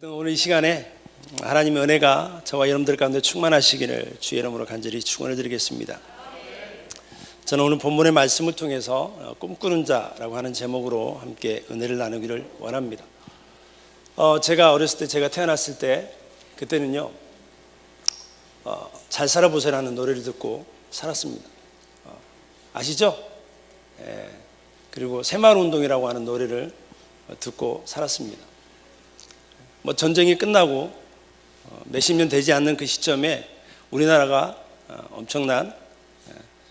어쨌든 오늘 이 시간에 하나님의 은혜가 저와 여러분들 가운데 충만하시기를 주의 이름으로 간절히 축원을 드리겠습니다. 저는 오늘 본문의 말씀을 통해서 꿈꾸는 자라고 하는 제목으로 함께 은혜를 나누기를 원합니다. 제가 어렸을 때, 제가 태어났을 때 그때는요 잘 살아보세요라는 노래를 듣고 살았습니다. 아시죠? 그리고 새마을운동이라고 하는 노래를 듣고 살았습니다. 전쟁이 끝나고 몇십 년 되지 않는 그 시점에 우리나라가 엄청난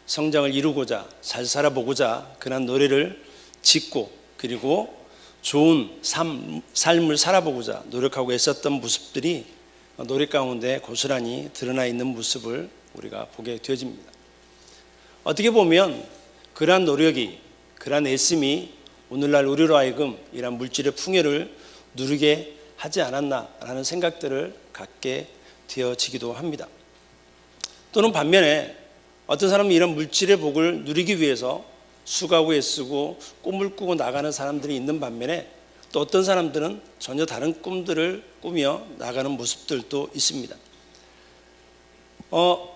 성장을 이루고자, 잘 살아보고자 그런 노래를 짓고, 그리고 좋은 삶을 살아보고자 노력하고 애썼던 모습들이 노래 가운데 고스란히 드러나 있는 모습을 우리가 보게 되어집니다. 어떻게 보면 그러한 노력이, 그러한 애씀이 오늘날 우리로 하여금 이러한 물질의 풍요를 누리게 하지 않았나라는 생각들을 갖게 되어지기도 합니다. 또는 반면에 어떤 사람은 이런 물질의 복을 누리기 위해서 수고하고 애쓰고 꿈을 꾸고 나가는 사람들이 있는 반면에, 또 어떤 사람들은 전혀 다른 꿈들을 꾸며 나가는 모습들도 있습니다.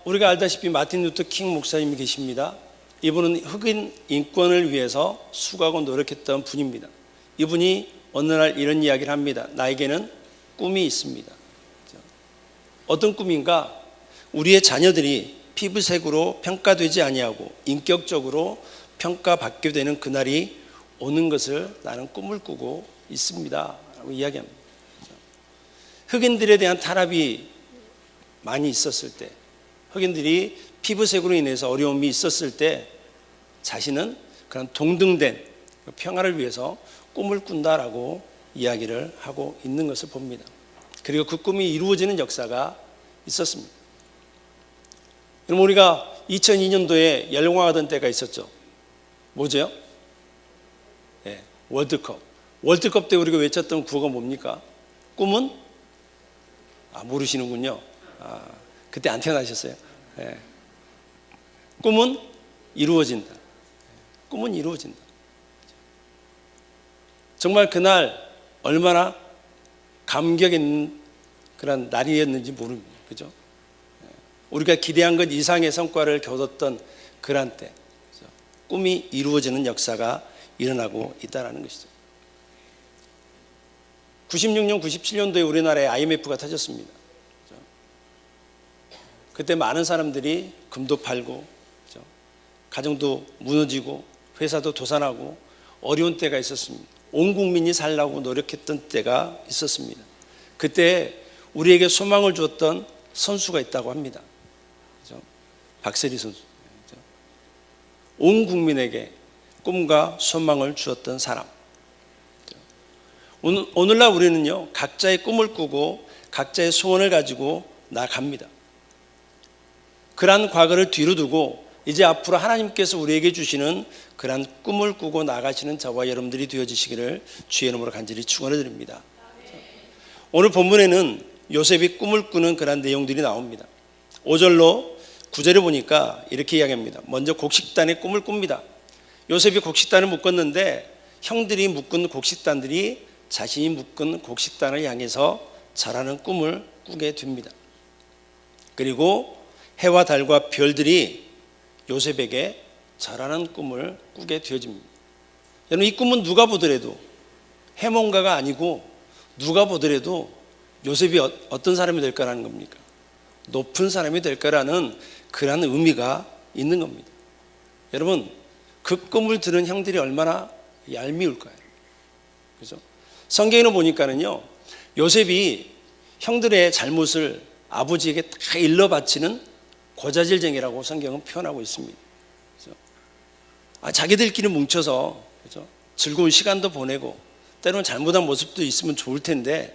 우리가 알다시피 마틴 루터 킹 목사님이 계십니다. 이분은 흑인 인권을 위해서 수고하고 노력했던 분입니다. 이분이 어느 날 이런 이야기를 합니다. 나에게는 꿈이 있습니다. 어떤 꿈인가? 우리의 자녀들이 피부색으로 평가되지 아니하고 인격적으로 평가받게 되는 그날이 오는 것을 나는 꿈을 꾸고 있습니다 라고 이야기합니다. 흑인들에 대한 탄압이 많이 있었을 때, 흑인들이 피부색으로 인해서 어려움이 있었을 때 자신은 그런 동등된 평화를 위해서 꿈을 꾼다라고 이야기를 하고 있는 것을 봅니다. 그리고 그 꿈이 이루어지는 역사가 있었습니다. 그럼 우리가 2002년도에 열광하던 때가 있었죠. 뭐죠? 월드컵. 월드컵 때 우리가 외쳤던 구호가 뭡니까? 꿈은? 모르시는군요. 그때 안 태어나셨어요. 꿈은 이루어진다. 꿈은 이루어진다. 정말 그날 얼마나 감격 있는 그런 날이었는지 모릅니다. 그죠? 우리가 기대한 것 이상의 성과를 거뒀던 그런 때, 꿈이 이루어지는 역사가 일어나고 있다는 것이죠. 96년, 97년도에 우리나라에 IMF가 터졌습니다. 그때 많은 사람들이 금도 팔고, 가정도 무너지고, 회사도 도산하고 어려운 때가 있었습니다. 온 국민이 살라고 노력했던 때가 있었습니다. 그때 우리에게 소망을 주었던 선수가 있다고 합니다. 그렇죠? 박세리 선수. 그렇죠? 온 국민에게 꿈과 소망을 주었던 사람. 그렇죠? 오늘날 우리는요, 각자의 꿈을 꾸고 각자의 소원을 가지고 나갑니다. 그러한 과거를 뒤로 두고 이제 앞으로 하나님께서 우리에게 주시는 그러한 꿈을 꾸고 나가시는 저와 여러분들이 되어지시기를 주의 이름으로 간절히 축원을 드립니다. 오늘 본문에는 요셉이 꿈을 꾸는 그러한 내용들이 나옵니다. 5절로 9절에 보니까 이렇게 이야기합니다. 먼저 곡식단의 꿈을 꿉니다. 요셉이 곡식단을 묶었는데 형들이 묶은 곡식단들이 자신이 묶은 곡식단을 향해서 절하는 꿈을 꾸게 됩니다. 그리고 해와 달과 별들이 요셉에게 절하는 꿈을 꾸게 되어집니다. 여러분, 이 꿈은 누가 보더라도 해몽가가 아니고 누가 보더라도 요셉이 어떤 사람이 될 거라는 겁니까? 높은 사람이 될 거라는 그런 의미가 있는 겁니다. 여러분, 그 꿈을 들은 형들이 얼마나 얄미울까요? 그죠? 성경에는 보니까는요, 요셉이 형들의 잘못을 아버지에게 다 일러 바치는 고자질쟁이라고 성경은 표현하고 있습니다. 그렇죠? 자기들끼리 뭉쳐서, 그렇죠? 즐거운 시간도 보내고 때로는 잘못한 모습도 있으면 좋을 텐데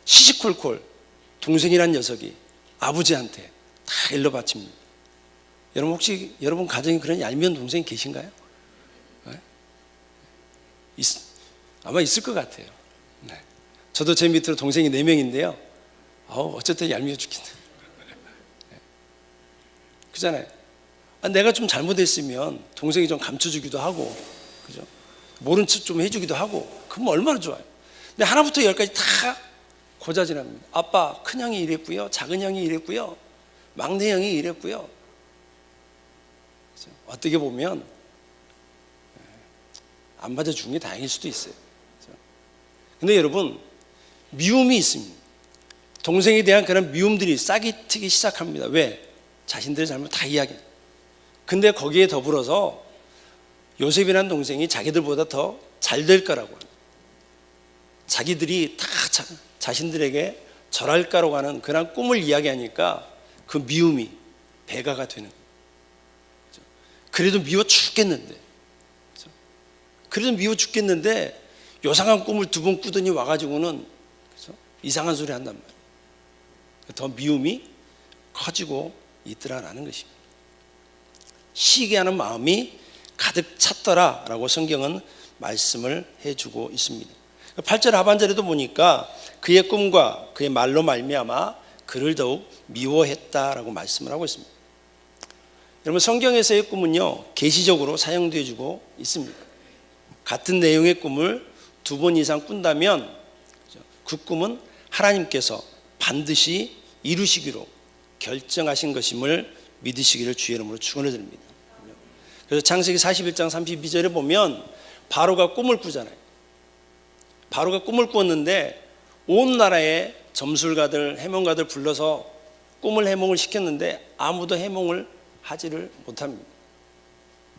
시시콜콜 동생이란 녀석이 아버지한테 다 일러 바칩니다. 여러분, 혹시 여러분 가정에 그런 얄미운 동생이 계신가요? 네? 아마 있을 것 같아요. 네. 저도 제 밑으로 동생이 4명인데요 어쨌든 얄미워 죽겠네. 그잖아요. 내가 좀 잘못했으면 동생이 좀 감춰주기도 하고, 그죠? 모른 척 좀 해주기도 하고, 그럼 얼마나 좋아요. 근데 하나부터 열까지 다 고자질합니다. 아빠, 큰 형이 이랬고요, 작은 형이 이랬고요, 막내 형이 이랬고요. 어떻게 보면 안 맞아 죽는 게 다행일 수도 있어요. 근데 여러분, 미움이 있습니다. 동생에 대한 그런 미움들이 싹이 트기 시작합니다. 왜? 자신들의 잘못 다 이야기해요. 근데 거기에 더불어서 요셉이라는 동생이 자기들보다 더 잘 될 거라고 합니다. 자기들이 다 자신들에게 절할까라고 하는 그런 꿈을 이야기하니까 그 미움이 배가가 되는 거예요. 그래도 미워 죽겠는데, 그래도 미워 죽겠는데 요상한 꿈을 2번 꾸더니 와가지고는 이상한 소리 한단 말이에요. 더 미움이 커지고 있더라라는 것입니다. 시기하는 마음이 가득 찼더라라고 성경은 말씀을 해주고 있습니다. 8절 하반절에도 보니까 그의 꿈과 그의 말로 말미암아 그를 더욱 미워했다라고 말씀을 하고 있습니다. 여러분, 성경에서의 꿈은요, 계시적으로 사용되어 주고 있습니다. 같은 내용의 꿈을 2번 이상 꾼다면 그 꿈은 하나님께서 반드시 이루시기로 결정하신 것임을 믿으시기를 주의 이름으로 축원을 드립니다. 그래서 창세기 41장 32절에 보면 바로가 꿈을 꾸잖아요. 바로가 꿈을 꾸었는데 온 나라의 점술가들, 해몽가들 불러서 꿈을 해몽을 시켰는데 아무도 해몽을 하지를 못합니다.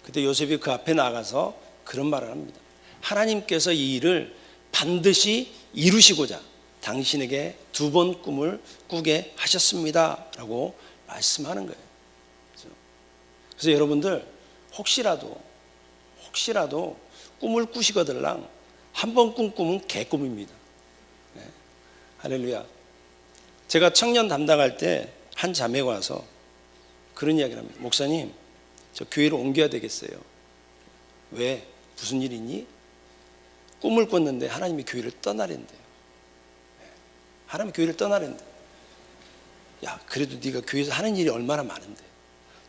그때 요셉이 그 앞에 나가서 그런 말을 합니다. 하나님께서 이 일을 반드시 이루시고자 당신에게 2번 꿈을 꾸게 하셨습니다 라고 말씀하는 거예요. 그래서 여러분들 혹시라도 꿈을 꾸시거들랑 한 번 꿈 꾸면 개꿈입니다. 네. 할렐루야. 제가 청년 담당할 때 한 자매가 와서 그런 이야기를 합니다. 목사님, 저 교회를 옮겨야 되겠어요. 왜? 무슨 일이 있니? 꿈을 꿨는데 하나님이 교회를 떠나랜대요. 하나님이 교회를 떠나랜대. 야, 그래도 네가 교회에서 하는 일이 얼마나 많은데.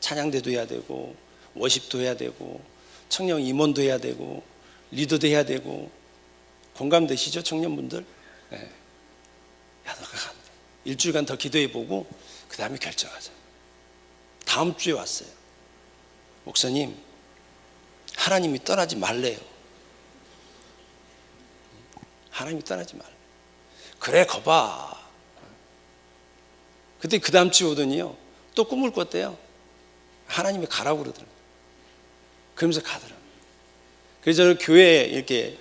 찬양대도 해야 되고, 워십도 해야 되고, 청년 임원도 해야 되고, 리더도 해야 되고. 공감되시죠, 청년분들? 네. 야, 너가 가면 돼. 일주일간 더 기도해보고 그 다음에 결정하자. 다음 주에 왔어요. 목사님, 하나님이 떠나지 말래요. 하나님이 떠나지 말래. 그래, 거봐. 그때 그 다음 주에 오더니요, 또 꿈을 꿨대요. 하나님이 가라고 그러더라고요. 그러면서 가더라고요. 그래서 저는 교회에 이렇게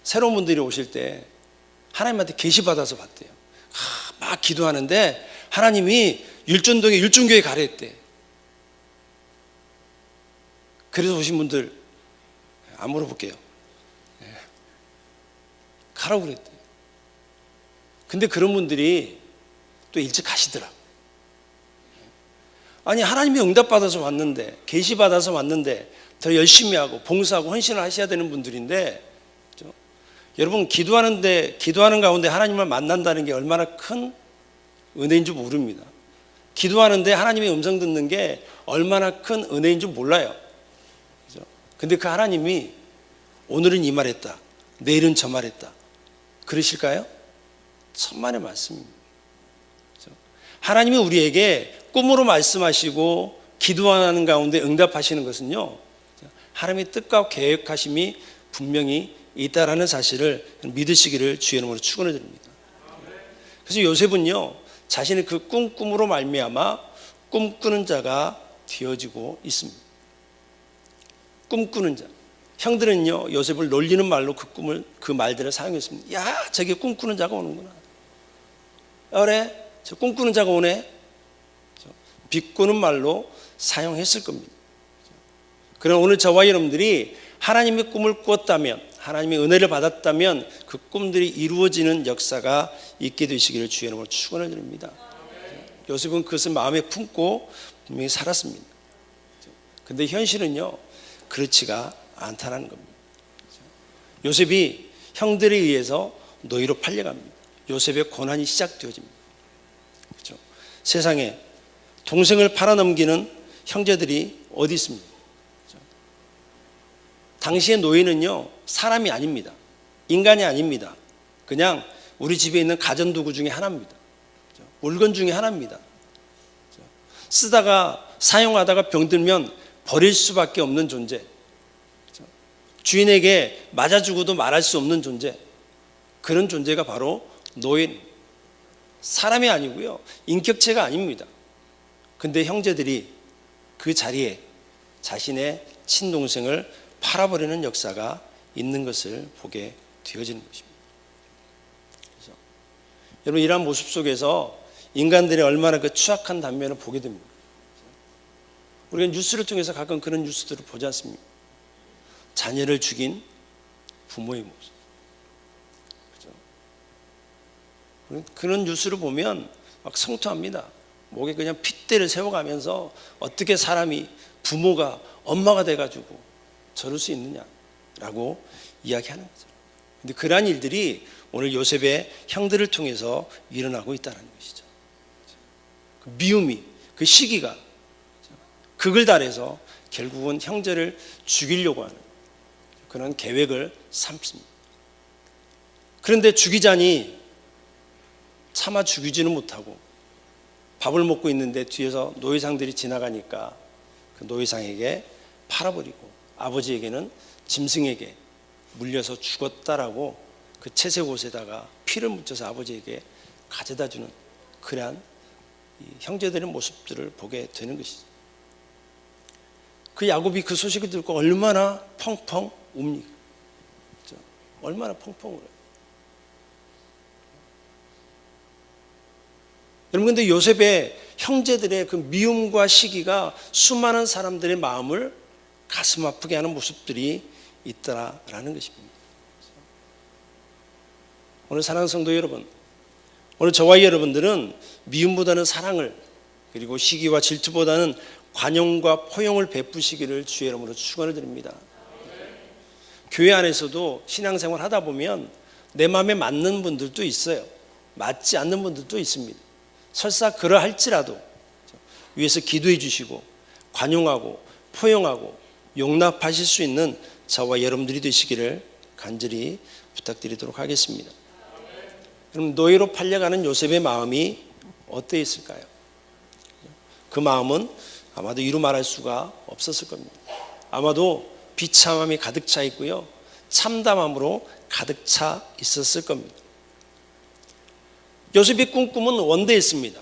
새로운 분들이 오실 때 하나님한테 계시받아서 봤대요. 막 기도하는데 하나님이 율전동에 율중교회 가랬대. 그래서 오신 분들 안 물어볼게요. 가라고 그랬대요. 근데 그런 분들이 또 일찍 가시더라. 아니, 하나님이 응답받아서 왔는데, 계시받아서 왔는데 더 열심히 하고 봉사하고 헌신을 하셔야 되는 분들인데, 그렇죠? 여러분, 기도하는 가운데 하나님을 만난다는 게 얼마나 큰 은혜인 줄 모릅니다. 기도하는데 하나님의 음성 듣는 게 얼마나 큰 은혜인 줄 몰라요. 그렇죠? 근데 그 하나님이 오늘은 이 말했다, 내일은 저 말했다, 그러실까요? 천만의 말씀입니다. 그렇죠? 하나님이 우리에게 꿈으로 말씀하시고 기도하는 가운데 응답하시는 것은요, 하나님의 뜻과 계획하심이 분명히 있다라는 사실을 믿으시기를 주의 이름으로 축원을 드립니다. 그래서 요셉은요, 자신의 그 꿈으로 말미암아 꿈꾸는 자가 되어지고 있습니다. 꿈꾸는 자. 형들은요, 요셉을 놀리는 말로 그 말들을 사용했습니다. 야, 저게 꿈꾸는 자가 오는구나. 그래, 저 꿈꾸는 자가 오네. 비꼬는 말로 사용했을 겁니다. 그럼 오늘 저와 여러분들이 하나님의 꿈을 꾸었다면, 하나님의 은혜를 받았다면 그 꿈들이 이루어지는 역사가 있게 되시기를 주의 이름으로 축원을 드립니다. 요셉은 그것을 마음에 품고 분명히 살았습니다. 근데 현실은요, 그렇지가 않다는 겁니다. 요셉이 형들에 의해서 노예로 팔려갑니다. 요셉의 고난이 시작되어집니다. 그렇죠? 세상에 동생을 팔아넘기는 형제들이 어디 있습니까? 그렇죠? 당시의 노예는요, 사람이 아닙니다. 인간이 아닙니다. 그냥 우리 집에 있는 가전도구 중에 하나입니다. 물건 중에 하나입니다. 쓰다가 사용하다가 병들면 버릴 수밖에 없는 존재, 주인에게 맞아주고도 말할 수 없는 존재, 그런 존재가 바로 노예. 사람이 아니고요, 인격체가 아닙니다. 근데 형제들이 그 자리에 자신의 친동생을 팔아버리는 역사가 있는 것을 보게 되어지는 것입니다. 그래서 여러분, 이러한 모습 속에서 인간들이 얼마나 그 추악한 단면을 보게 됩니다. 우리가 뉴스를 통해서 가끔 그런 뉴스들을 보지 않습니까? 자녀를 죽인 부모의 모습. 그렇죠? 그런 뉴스를 보면 막 성토합니다. 목에 그냥 핏대를 세워가면서 어떻게 사람이, 부모가 엄마가 돼가지고 저럴 수 있느냐라고 이야기하는 거죠. 그런데 그러한 일들이 오늘 요셉의 형들을 통해서 일어나고 있다는 것이죠. 그 미움이, 그 시기가 극을 달해서 결국은 형제를 죽이려고 하는 그런 계획을 삼습니다. 그런데 죽이자니 차마 죽이지는 못하고 밥을 먹고 있는데 뒤에서 노예상들이 지나가니까 그 노예상에게 팔아버리고 아버지에게는 짐승에게 물려서 죽었다라고 그 채색 옷에다가 피를 묻혀서 아버지에게 가져다 주는 그러한 형제들의 모습들을 보게 되는 것이죠. 그 야곱이 그 소식을 듣고 얼마나 펑펑 웁니까? 그렇죠? 얼마나 펑펑 울어요. 여러분, 근데 요셉의 형제들의 그 미움과 시기가 수많은 사람들의 마음을 가슴 아프게 하는 모습들이 있다라는 것입니다. 오늘 사랑하는 성도 여러분, 오늘 저와 여러분들은 미움보다는 사랑을, 그리고 시기와 질투보다는 관용과 포용을 베푸시기를 주의 이름으로 축원을 드립니다. 교회 안에서도 신앙생활 하다 보면 내 마음에 맞는 분들도 있어요. 맞지 않는 분들도 있습니다. 설사 그러할지라도 위에서 기도해 주시고 관용하고 포용하고 용납하실 수 있는 저와 여러분들이 되시기를 간절히 부탁드리도록 하겠습니다. 그럼 노예로 팔려가는 요셉의 마음이 어떠 있을까요? 그 마음은 아마도 이루 말할 수가 없었을 겁니다. 아마도 비참함이 가득 차 있고요, 참담함으로 가득 차 있었을 겁니다. 요셉의 꿈은 원대했습니다.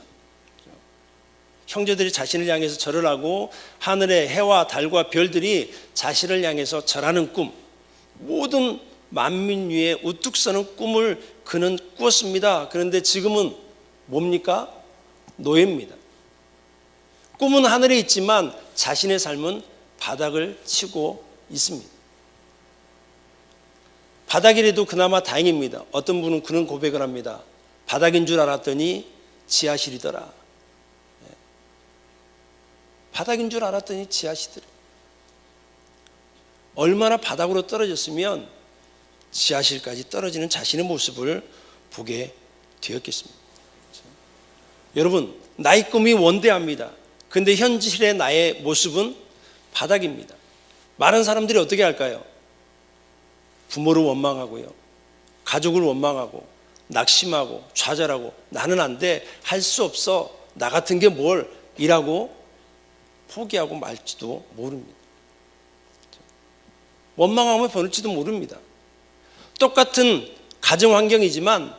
형제들이 자신을 향해서 절을 하고 하늘의 해와 달과 별들이 자신을 향해서 절하는 꿈, 모든 만민 위에 우뚝 서는 꿈을 그는 꾸었습니다. 그런데 지금은 뭡니까? 노예입니다. 꿈은 하늘에 있지만 자신의 삶은 바닥을 치고 있습니다. 바닥이라도 그나마 다행입니다. 어떤 분은 그런 고백을 합니다. 바닥인 줄 알았더니 지하실이더라. 바닥인 줄 알았더니 지하실이더라. 얼마나 바닥으로 떨어졌으면 지하실까지 떨어지는 자신의 모습을 보게 되었겠습니다. 여러분, 나의 꿈이 원대합니다. 그런데 현실의 나의 모습은 바닥입니다. 많은 사람들이 어떻게 할까요? 부모를 원망하고요, 가족을 원망하고 낙심하고 좌절하고 나는 안 돼, 할 수 없어, 나 같은 게 뭘, 이라고 포기하고 말지도 모릅니다. 원망하면 변할지도 모릅니다. 똑같은 가정 환경이지만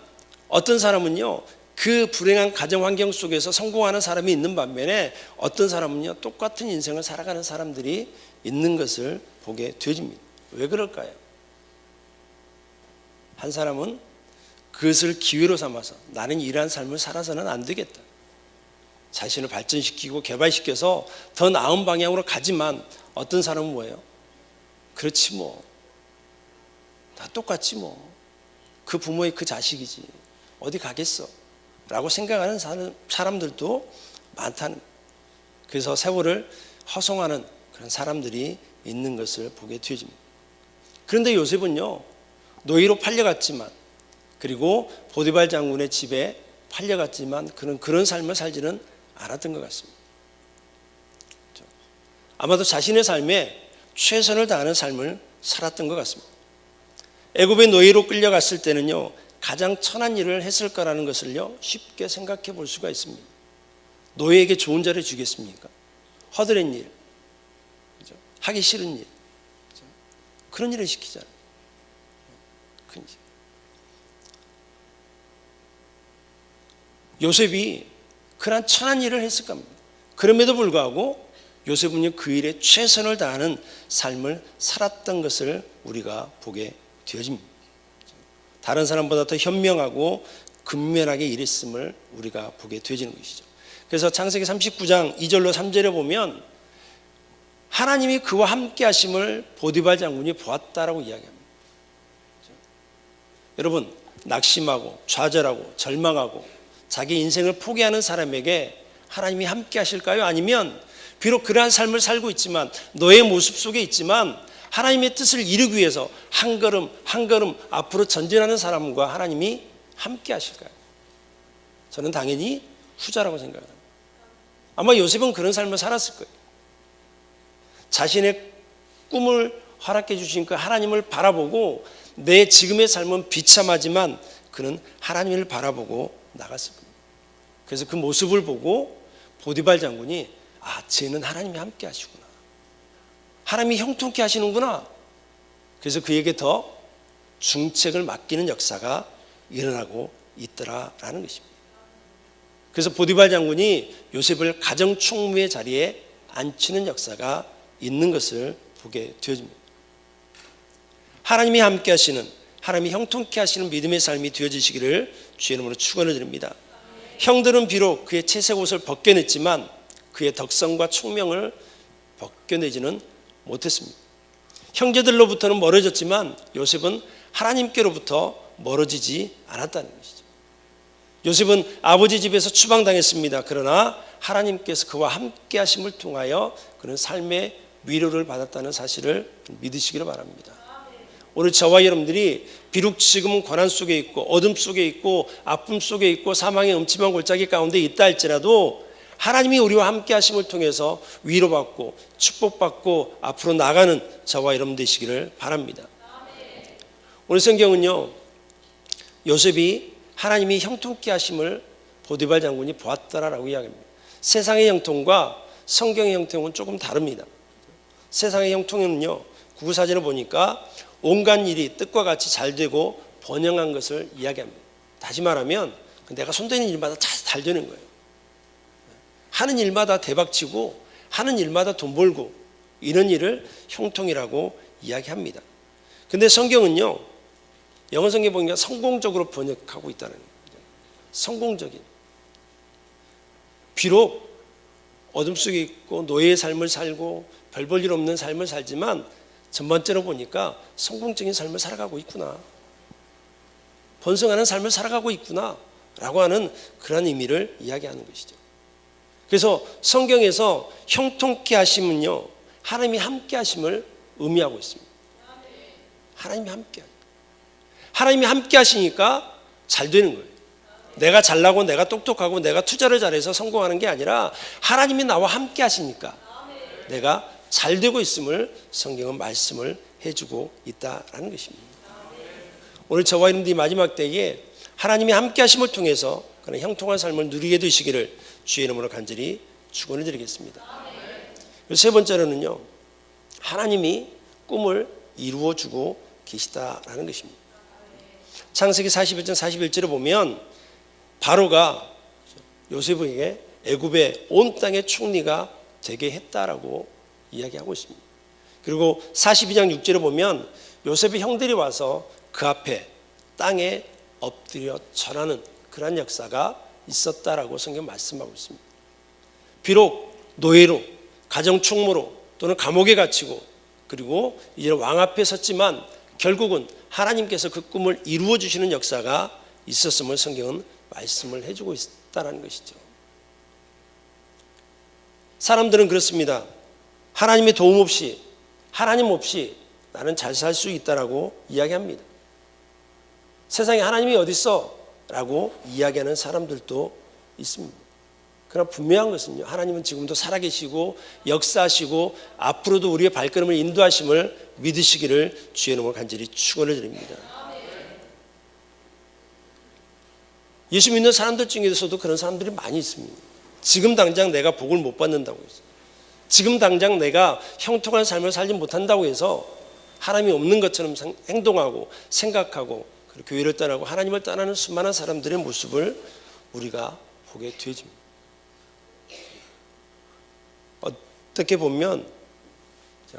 어떤 사람은요, 그 불행한 가정 환경 속에서 성공하는 사람이 있는 반면에 어떤 사람은요, 똑같은 인생을 살아가는 사람들이 있는 것을 보게 되집니다. 왜 그럴까요? 한 사람은 그것을 기회로 삼아서 나는 이러한 삶을 살아서는 안 되겠다, 자신을 발전시키고 개발시켜서 더 나은 방향으로 가지만, 어떤 사람은 뭐예요? 그렇지 뭐, 다 똑같지 뭐, 그 부모의 그 자식이지 어디 가겠어 라고 생각하는 사람들도 많다는 거예요. 그래서 세월을 허송하는 그런 사람들이 있는 것을 보게 되집니다. 그런데 요셉은요, 노예로 팔려갔지만, 그리고 보디발 장군의 집에 팔려갔지만 그는 그런 삶을 살지는 않았던 것 같습니다. 아마도 자신의 삶에 최선을 다하는 삶을 살았던 것 같습니다. 애굽의 노예로 끌려갔을 때는요, 가장 천한 일을 했을까라는 것을요 쉽게 생각해 볼 수가 있습니다. 노예에게 좋은 자를 주겠습니까? 허드렛 일, 그죠? 하기 싫은 일, 그죠? 그런 일을 시키잖아요. 요셉이 그런 천한 일을 했을 겁니다. 그럼에도 불구하고 요셉은 그 일에 최선을 다하는 삶을 살았던 것을 우리가 보게 되어집니다. 다른 사람보다 더 현명하고 근면하게 일했음을 우리가 보게 되어지는 것이죠. 그래서 창세기 39장 2절로 3절에 보면 하나님이 그와 함께 하심을 보디발 장군이 보았다라고 이야기합니다. 여러분, 낙심하고 좌절하고 절망하고 자기 인생을 포기하는 사람에게 하나님이 함께 하실까요? 아니면 비록 그러한 삶을 살고 있지만 너의 모습 속에 있지만 하나님의 뜻을 이루기 위해서 한 걸음 한 걸음 앞으로 전진하는 사람과 하나님이 함께 하실까요? 저는 당연히 후자라고 생각합니다. 아마 요셉은 그런 삶을 살았을 거예요. 자신의 꿈을 허락해 주신 그 하나님을 바라보고 내 지금의 삶은 비참하지만 그는 하나님을 바라보고 나갔을 겁니다. 그래서 그 모습을 보고 보디발 장군이 쟤는 하나님이 함께 하시구나. 하나님이 형통케 하시는구나. 그래서 그에게 더 중책을 맡기는 역사가 일어나고 있더라라는 것입니다. 그래서 보디발 장군이 요셉을 가정총무의 자리에 앉히는 역사가 있는 것을 보게 되어집니다. 하나님이 함께 하시는, 하나님이 형통케 하시는 믿음의 삶이 되어지시기를 주의 이름으로 축원을 드립니다. 형들은 비록 그의 채색 옷을 벗겨냈지만 그의 덕성과 총명을 벗겨내지는 못했습니다. 형제들로부터는 멀어졌지만 요셉은 하나님께로부터 멀어지지 않았다는 것이죠. 요셉은 아버지 집에서 추방당했습니다. 그러나 하나님께서 그와 함께 하심을 통하여 그는 삶의 위로를 받았다는 사실을 믿으시기를 바랍니다. 오늘 저와 여러분들이 비록 지금은 고난 속에 있고 어둠 속에 있고 아픔 속에 있고 사망의 음침한 골짜기 가운데 있다 할지라도 하나님이 우리와 함께 하심을 통해서 위로받고 축복받고 앞으로 나가는 저와 여러분 되시기를 바랍니다. 오늘 성경은요 요셉이 하나님이 형통케 하심을 보디발 장군이 보았다라고 이야기합니다. 세상의 형통과 성경의 형통은 조금 다릅니다. 세상의 형통에는요 구구사전을 보니까 온갖 일이 뜻과 같이 잘 되고 번영한 것을 이야기합니다. 다시 말하면 내가 손대는 일마다 잘 되는 거예요. 하는 일마다 대박치고 하는 일마다 돈 벌고 이런 일을 형통이라고 이야기합니다. 근데 성경은요 영어 성경에 보니까 성공적으로 번역하고 있다는 거예요. 성공적인. 비록 어둠 속에 있고 노예의 삶을 살고 별 볼 일 없는 삶을 살지만 전반적으로 보니까 성공적인 삶을 살아가고 있구나. 번성하는 삶을 살아가고 있구나 라고 하는 그런 의미를 이야기하는 것이죠. 그래서 성경에서 형통케 하심은요 하나님이 함께 하심을 의미하고 있습니다. 하나님이 함께 하시니까 잘 되는 거예요. 내가 잘나고 내가 똑똑하고 내가 투자를 잘해서 성공하는 게 아니라 하나님이 나와 함께 하시니까 내가 잘 되고 있음을 성경은 말씀을 해주고 있다라는 것입니다. 오늘 저와 여러분들이 마지막 때에 하나님이 함께 하심을 통해서 그런 형통한 삶을 누리게 되시기를 주의 이름으로 간절히 축원을 드리겠습니다. 세 번째로는요 하나님이 꿈을 이루어주고 계시다라는 것입니다. 창세기 41장 41절에 보면 바로가 요셉에게 애굽의 온 땅의 총리가 되게 했다라고 이야기하고 있습니다. 그리고 42장 6절에 보면 요셉의 형들이 와서 그 앞에 땅에 엎드려 절하는 그런 역사가 있었다라고 성경 말씀하고 있습니다. 비록 노예로 가정총무로 또는 감옥에 갇히고 그리고 이제 왕 앞에 섰지만 결국은 하나님께서 그 꿈을 이루어 주시는 역사가 있었음을 성경은 말씀을 해주고 있다는 것이죠. 사람들은 그렇습니다. 하나님의 도움 없이 하나님 없이 나는 잘 살 수 있다라고 이야기합니다. 세상에 하나님이 어디 있어? 라고 이야기하는 사람들도 있습니다. 그러나 분명한 것은요 하나님은 지금도 살아계시고 역사하시고 앞으로도 우리의 발걸음을 인도하심을 믿으시기를 주의 이름으로 간절히 축원을 드립니다. 예수 믿는 사람들 중에서도 그런 사람들이 많이 있습니다. 지금 당장 내가 복을 못 받는다고 해서, 지금 당장 내가 형통한 삶을 살지 못한다고 해서 하나님이 없는 것처럼 행동하고 생각하고 교회를 떠나고 하나님을 떠나는 수많은 사람들의 모습을 우리가 보게 되집니다. 어떻게 보면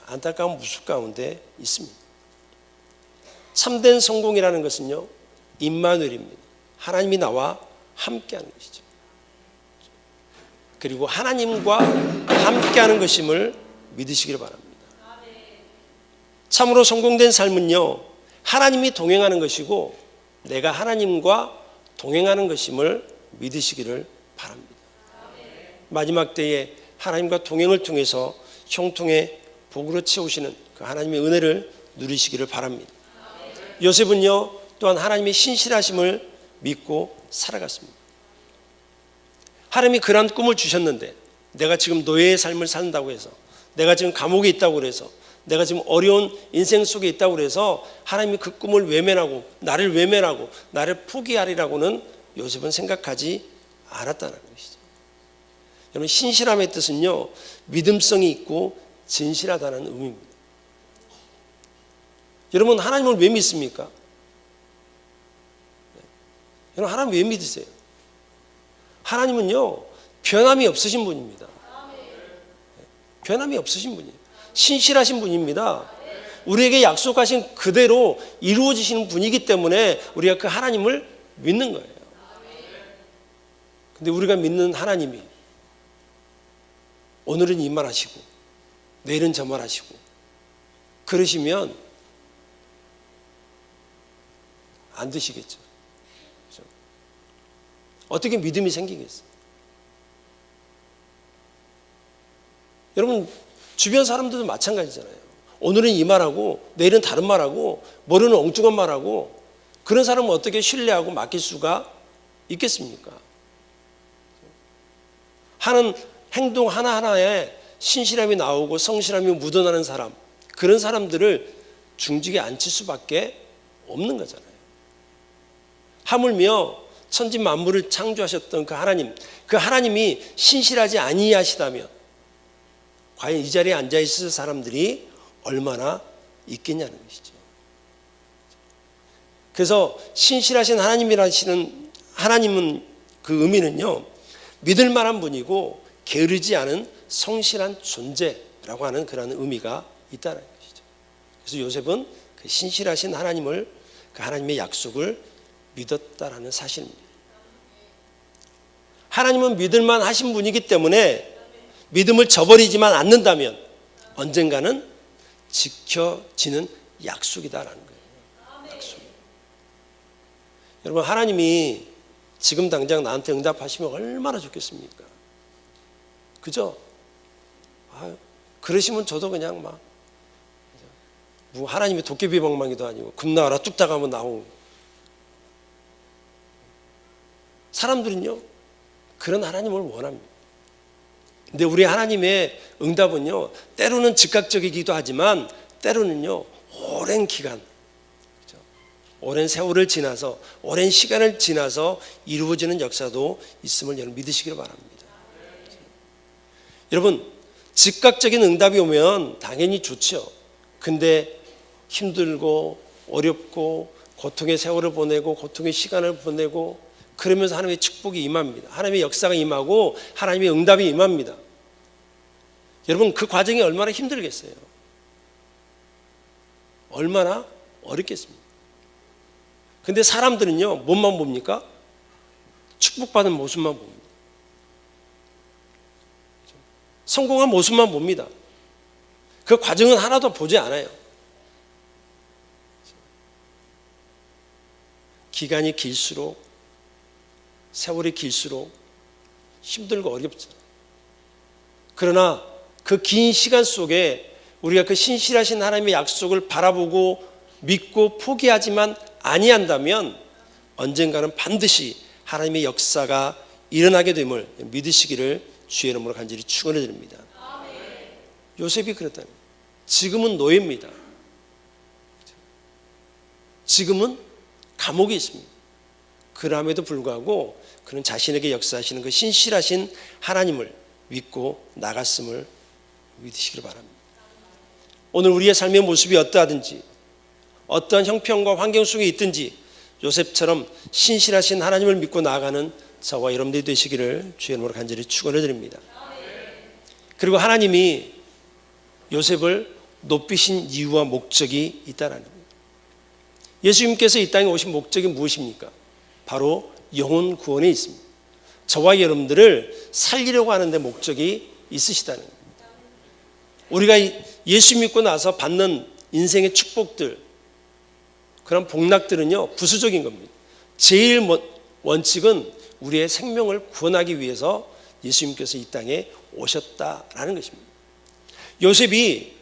안타까운 모습 가운데 있습니다. 참된 성공이라는 것은요, 임마누엘입니다. 하나님이 나와 함께하는 것이죠. 그리고 하나님과 함께하는 것임을 믿으시기를 바랍니다. 참으로 성공된 삶은요, 하나님이 동행하는 것이고 내가 하나님과 동행하는 것임을 믿으시기를 바랍니다. 마지막 때에 하나님과 동행을 통해서 형통의 복으로 채우시는 그 하나님의 은혜를 누리시기를 바랍니다. 요셉은요, 또한 하나님의 신실하심을 믿고 살아갔습니다. 하나님이 그런 꿈을 주셨는데 내가 지금 노예의 삶을 산다고 해서, 내가 지금 감옥에 있다고 해서, 내가 지금 어려운 인생 속에 있다고 해서 하나님이 그 꿈을 외면하고 나를 외면하고 나를 포기하리라고는 요셉은 생각하지 않았다는 것이죠. 여러분, 신실함의 뜻은요, 믿음성이 있고 진실하다는 의미입니다. 여러분, 하나님을 왜 믿습니까? 여러분, 하나님 왜 믿으세요? 하나님은요, 변함이 없으신 분입니다. 변함이 없으신 분이에요. 신실하신 분입니다. 우리에게 약속하신 그대로 이루어지시는 분이기 때문에 우리가 그 하나님을 믿는 거예요. 근데 우리가 믿는 하나님이 오늘은 이 말 하시고 내일은 저 말 하시고 그러시면 안 되시겠죠. 그렇죠? 어떻게 믿음이 생기겠어요? 여러분, 주변 사람들도 마찬가지잖아요. 오늘은 이 말하고 내일은 다른 말하고 모르는 엉뚱한 말하고, 그런 사람은 어떻게 신뢰하고 맡길 수가 있겠습니까? 하는 행동 하나하나에 신실함이 나오고 성실함이 묻어나는 사람, 그런 사람들을 중직에 앉힐 수밖에 없는 거잖아요. 하물며 천지 만물을 창조하셨던 그 하나님, 그 하나님이 신실하지 아니하시다면 과연 이 자리에 앉아 있을 사람들이 얼마나 있겠냐는 것이죠. 그래서 신실하신 하나님이라시는 하나님은 그 의미는요, 믿을 만한 분이고 게으르지 않은 성실한 존재라고 하는 그런 의미가 있다는 것이죠. 그래서 요셉은 그 신실하신 하나님을, 그 하나님의 약속을 믿었다라는 사실입니다. 하나님은 믿을만 하신 분이기 때문에 믿음을 저버리지만 않는다면 언젠가는 지켜지는 약속이다라는 거예요. 약속. 여러분, 하나님이 지금 당장 나한테 응답하시면 얼마나 좋겠습니까? 그죠? 그러시면 저도 그냥 막 뭐 하나님의 도깨비 방망이도 아니고 금 나와라 뚝딱 하면 나오고. 사람들은요, 그런 하나님을 원합니다. 근데 우리 하나님의 응답은요, 때로는 즉각적이기도 하지만 때로는요, 오랜 기간, 그렇죠? 오랜 세월을 지나서, 오랜 시간을 지나서 이루어지는 역사도 있음을 여러분 믿으시기를 바랍니다. 그렇죠? 여러분, 즉각적인 응답이 오면 당연히 좋죠. 근데 힘들고 어렵고 고통의 세월을 보내고 고통의 시간을 보내고 그러면서 하나님의 축복이 임합니다. 하나님의 역사가 임하고 하나님의 응답이 임합니다. 여러분, 그 과정이 얼마나 힘들겠어요? 얼마나 어렵겠습니까? 근데 사람들은요, 뭐만 봅니까? 축복받은 모습만 봅니다. 성공한 모습만 봅니다. 그 과정은 하나도 보지 않아요. 기간이 길수록, 세월이 길수록 힘들고 어렵죠. 그러나 그 긴 시간 속에 우리가 그 신실하신 하나님의 약속을 바라보고 믿고 포기하지만 아니한다면 언젠가는 반드시 하나님의 역사가 일어나게 됨을 믿으시기를 주의 이름으로 간절히 축원해 드립니다. 요셉이 그랬다니. 지금은 노예입니다. 지금은 감옥에 있습니다. 그럼에도 불구하고 그는 자신에게 역사하시는 그 신실하신 하나님을 믿고 나갔음을 믿으시기를 바랍니다. 오늘 우리의 삶의 모습이 어떠하든지 어떠한 형편과 환경 속에 있든지 요셉처럼 신실하신 하나님을 믿고 나아가는 저와 여러분들이 되시기를 주의 이름으로 간절히 축원을 드립니다. 그리고 하나님이 요셉을 높이신 이유와 목적이 있다는 겁니다. 예수님께서 이 땅에 오신 목적이 무엇입니까? 바로 영혼 구원에 있습니다. 저와 여러분들을 살리려고 하는데 목적이 있으시다는 겁니다. 우리가 예수 믿고 나서 받는 인생의 축복들, 그런 복락들은요 부수적인 겁니다. 제일 원칙은 우리의 생명을 구원하기 위해서 예수님께서 이 땅에 오셨다라는 것입니다. 요셉이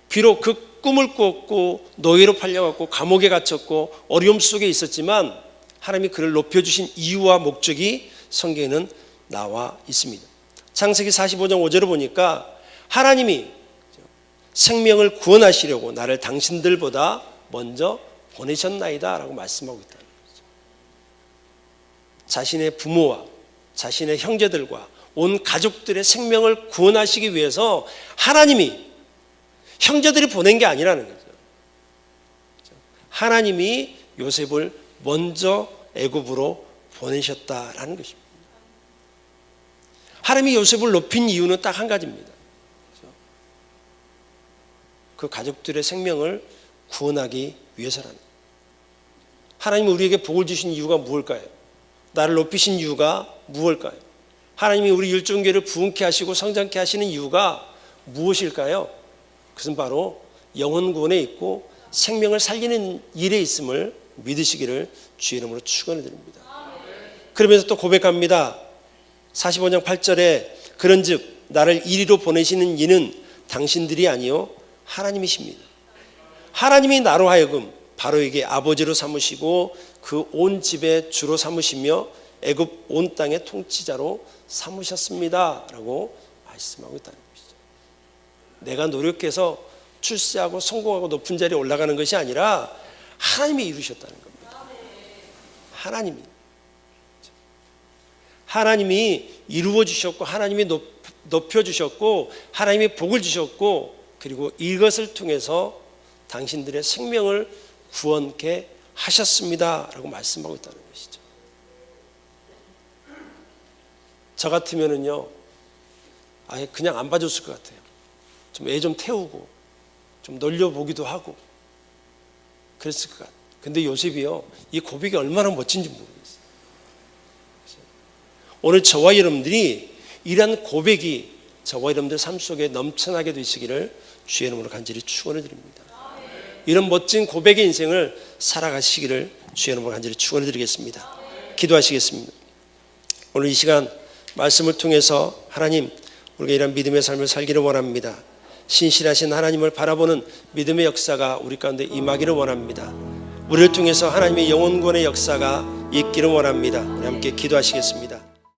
비록 그 꿈을 꾸었고 노예로 팔려갔고 감옥에 갇혔고 어려움 속에 있었지만 하나님이 그를 높여주신 이유와 목적이 성경에는 나와 있습니다. 창세기 45장 5절을 보니까 하나님이 생명을 구원하시려고 나를 당신들보다 먼저 보내셨나이다 라고 말씀하고 있다는 거죠. 자신의 부모와 자신의 형제들과 온 가족들의 생명을 구원하시기 위해서 하나님이 형제들이 보낸 게 아니라는 거죠. 하나님이 요셉을 먼저 애굽으로 보내셨다라는 것입니다. 하나님이 요셉을 높인 이유는 딱 한 가지입니다. 그 가족들의 생명을 구원하기 위해서라는 거예요. 하나님이 우리에게 복을 주신 이유가 무엇일까요? 나를 높이신 이유가 무엇일까요? 하나님이 우리 율종교를 부흥케 하시고 성장케 하시는 이유가 무엇일까요? 그것은 바로 영혼 구원에 있고 생명을 살리는 일에 있음을 믿으시기를 주의 이름으로 축원을 드립니다. 그러면서 또 고백합니다. 45장 8절에 그런즉 나를 이리로 보내시는 이는 당신들이 아니요 하나님이십니다. 하나님이 나로 하여금 바로에게 아버지로 삼으시고 그 온 집의 주로 삼으시며 애굽 온 땅의 통치자로 삼으셨습니다 라고 말씀하고 있다는 것이죠. 내가 노력해서 출세하고 성공하고 높은 자리에 올라가는 것이 아니라 하나님이 이루셨다는 겁니다. 하나님이 이루어 주셨고 하나님이 높여 주셨고 하나님이 복을 주셨고 그리고 이것을 통해서 당신들의 생명을 구원케 하셨습니다 라고 말씀하고 있다는 것이죠. 저 같으면은요 아예 그냥 안 봐줬을 것 같아요. 좀 애 좀 태우고 좀 놀려보기도 하고 그랬을 것 같아요. 근데 요셉이요 이 고백이 얼마나 멋진지 모르겠어요. 오늘 저와 여러분들이 이러한 고백이 저와 여러분들 삶 속에 넘쳐나게 되시기를 주의 이름으로 간절히 축원을 드립니다. 이런 멋진 고백의 인생을 살아가시기를 주의 이름으로 간절히 축원을 드리겠습니다. 기도하시겠습니다. 오늘 이 시간 말씀을 통해서 하나님 우리가 이런 믿음의 삶을 살기를 원합니다. 신실하신 하나님을 바라보는 믿음의 역사가 우리 가운데 임하기를 원합니다. 우리를 통해서 하나님의 영혼 구원의 역사가 있기를 원합니다. 우리 함께 기도하시겠습니다.